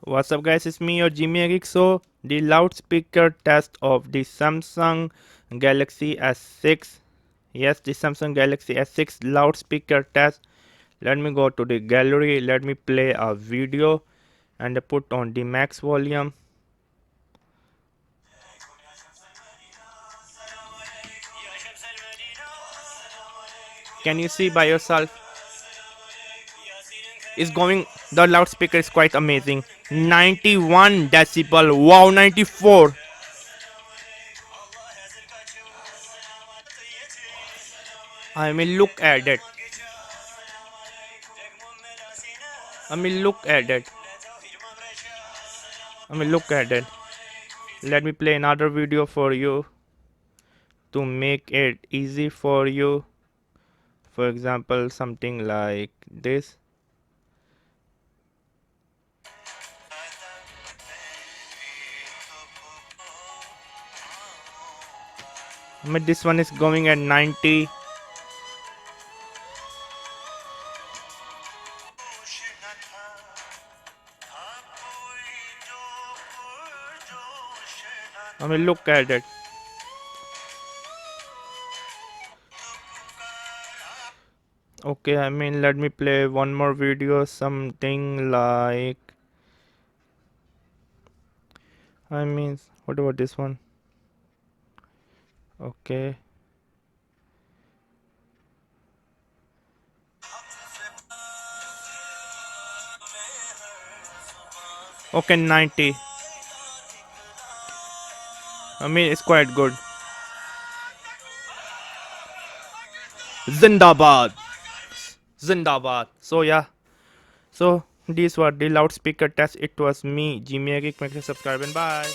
What's up guys, it's me your Geek. So the loudspeaker test of the Samsung Galaxy S6. Yes, the Samsung Galaxy S6 loudspeaker test. Let me go to the gallery, let me play a video and put on the max volume. Can you see by yourself? It's going, the loudspeaker is quite amazing. 91 decibel, wow, 94. I mean look at it. I mean look at it. I mean look at it. Let me play another video for you to make it easy for you. For example, something like this. I mean this one is going at 90. I mean look at it. Okay, I mean let me play one more video, something like, I mean what about this one? Okay. Okay, 90. I mean it's quite good. Zindabad. Zindabad. So yeah. So these were the loudspeaker test. It was me, Geek. Make sure to subscribe and bye.